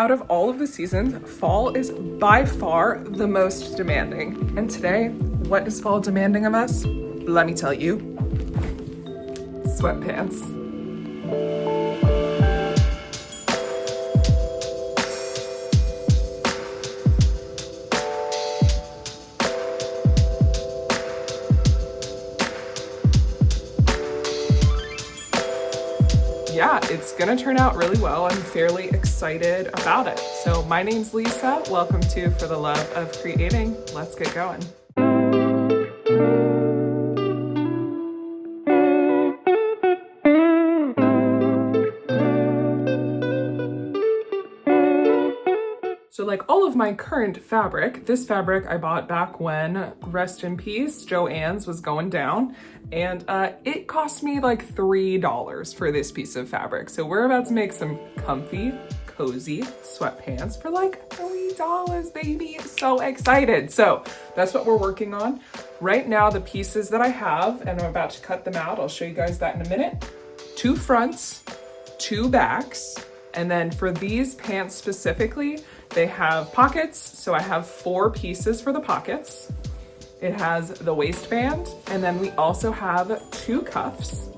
Out of all of the seasons, fall is by far the most demanding. And today, what is fall demanding of us? Let me tell you, sweatpants. Yeah, it's gonna turn out really well. I'm fairly excited about it. So my name's Lisa. Welcome to For the Love of Creating. Let's get going. So like all of my current fabric, this fabric I bought back when, rest in peace, Joann's was going down, and it cost me like $3 for this piece of fabric. So we're about to make some comfy, cozy sweatpants for like $3, baby. So excited. So that's what we're working on. Right now, the pieces that I have, and I'm about to cut them out, I'll show you guys that in a minute. 2 fronts, 2 backs, and then for these pants specifically, they have pockets, so I have 4 pieces for the pockets. It has the waistband, and then we also have 2 cuffs,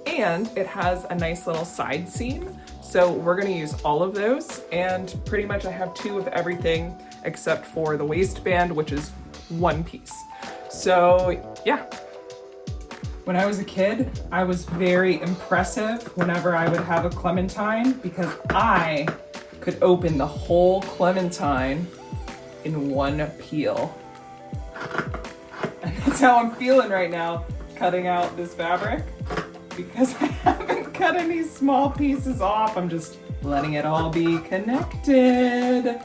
and it has a nice little side seam. So we're gonna use all of those, and pretty much I have 2 of everything except for the waistband, which is 1 piece. So yeah. When I was a kid, I was very impressive whenever I would have a clementine because I could open the whole clementine in 1 peel. And that's how I'm feeling right now, cutting out this fabric, because I haven't cut any small pieces off. I'm just letting it all be connected.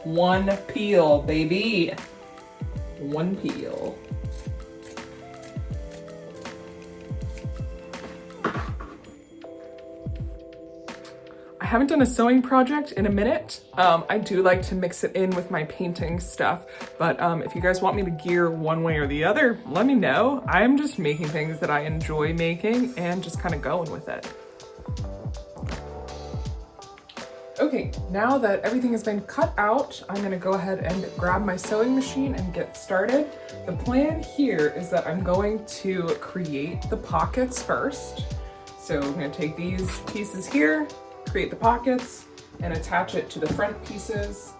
1 peel, baby. 1 peel. I haven't done a sewing project in a minute. I do like to mix it in with my painting stuff, but if you guys want me to gear one way or the other, let me know. I'm just making things that I enjoy making and just kind of going with it. Okay, now that everything has been cut out, I'm gonna go ahead and grab my sewing machine and get started. The plan here is that I'm going to create the pockets first. So I'm gonna take these pieces here, create the pockets, and attach it to the front pieces.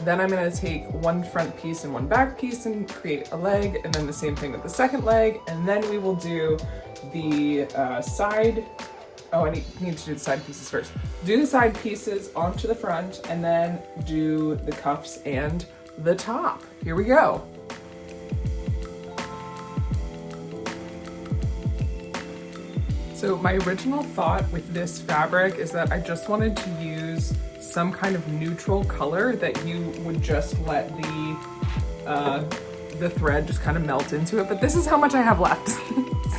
Then I'm gonna take 1 front piece and 1 back piece and create a leg, and then the same thing with the second leg, and then we will do the side. Oh, I need to do the side pieces first. Do the side pieces onto the front, and then do the cuffs and the top. Here we go. So my original thought with this fabric is that I just wanted to use some kind of neutral color that you would just let the thread just kind of melt into it, but this is how much I have left.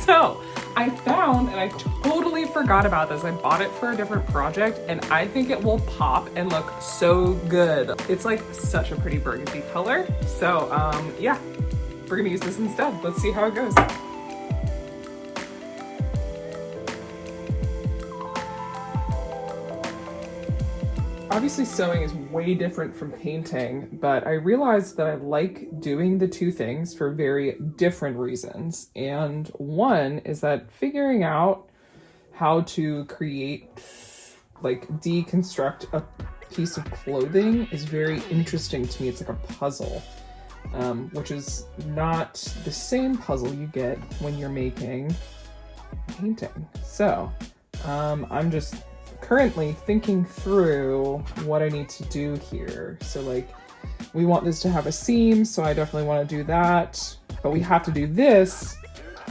So I found, and I totally forgot about this, I bought it for a different project, and I think it will pop and look so good. It's like such a pretty burgundy color. So yeah, we're gonna use this instead. Let's see how it goes. Obviously sewing is way different from painting, but I realized that I like doing the 2 things for very different reasons. And one is that figuring out how to create, like deconstruct a piece of clothing is very interesting to me. It's like a puzzle, which is not the same puzzle you get when you're making painting. So I'm just currently thinking through what I need to do here. So like, we want this to have a seam, so I definitely want to do that, but we have to do this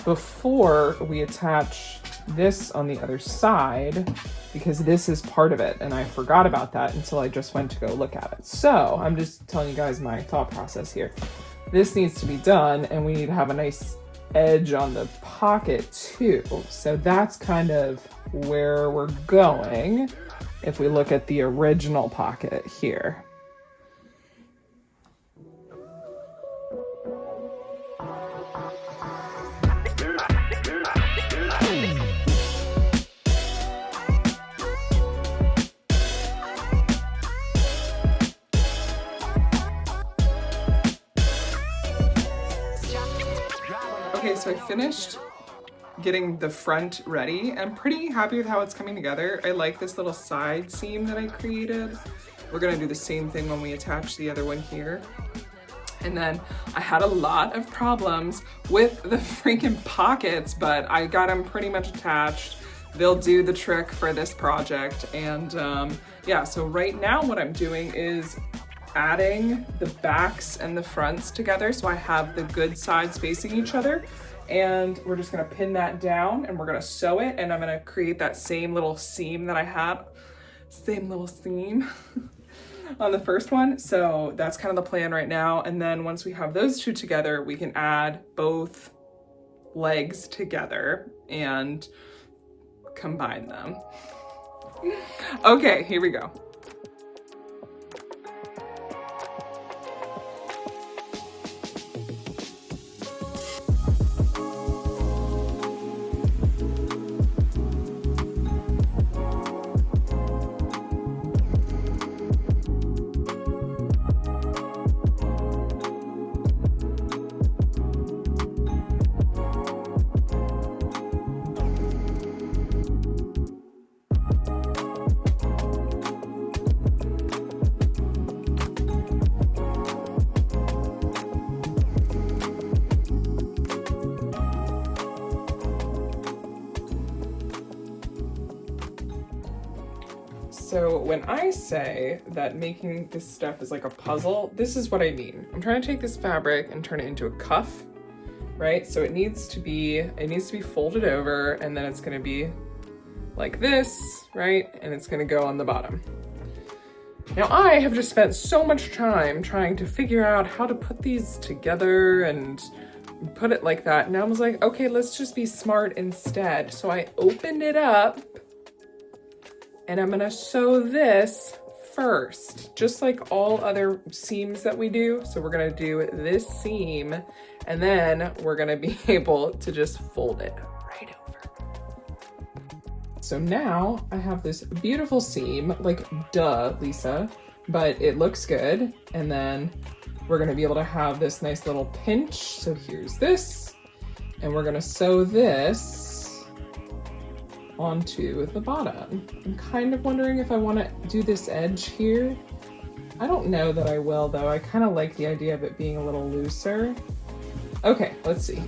before we attach this on the other side, because this is part of it, and I forgot about that until I just went to go look at it. So I'm just telling you guys my thought process here. This needs to be done, and we need to have a nice edge on the pocket too. So that's kind of where we're going if we look at the original pocket here. so I finished getting the front ready. I'm pretty happy with how it's coming together. I like this little side seam that I created. We're gonna do the same thing when we attach the other one here. And then I had a lot of problems with the freaking pockets, but I got them pretty much attached. They'll do the trick for this project. And yeah, so right now what I'm doing is adding the backs and the fronts together so I have the good sides facing each other. And we're just gonna pin that down and we're gonna sew it, and I'm gonna create that same little seam that I had, same little seam on the first one. So that's kind of the plan right now. And then once we have those two together, we can add both legs together and combine them. Okay, here we go. So when I say that making this stuff is like a puzzle, this is what I mean. I'm trying to take this fabric and turn it into a cuff, right? So it needs to be folded over, and then it's gonna be like this, right? And it's gonna go on the bottom. Now I have just spent so much time trying to figure out how to put these together and put it like that. And I was like, okay, let's just be smart instead. So I opened it up, and I'm gonna sew this first, just like all other seams that we do. So we're gonna do this seam, and then we're gonna be able to just fold it right over. So now I have this beautiful seam, like duh, Lisa, but it looks good. And then we're gonna be able to have this nice little pinch. So here's this, and we're gonna sew this onto the bottom. I'm kind of wondering if I want to do this edge here. I don't know that I will though. I kind of like the idea of it being a little looser. Okay, let's see.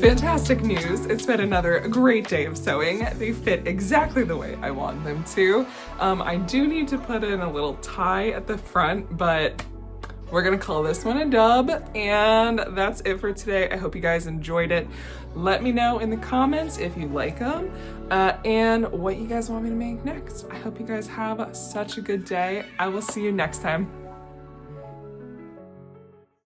Fantastic news. It's been another great day of sewing. They fit exactly the way I want them to. I do need to put in a little tie at the front, but we're gonna call this one a dub. And that's it for today. I hope you guys enjoyed it. Let me know in the comments if you like them and what you guys want me to make next. I hope you guys have such a good day. I will see you next time.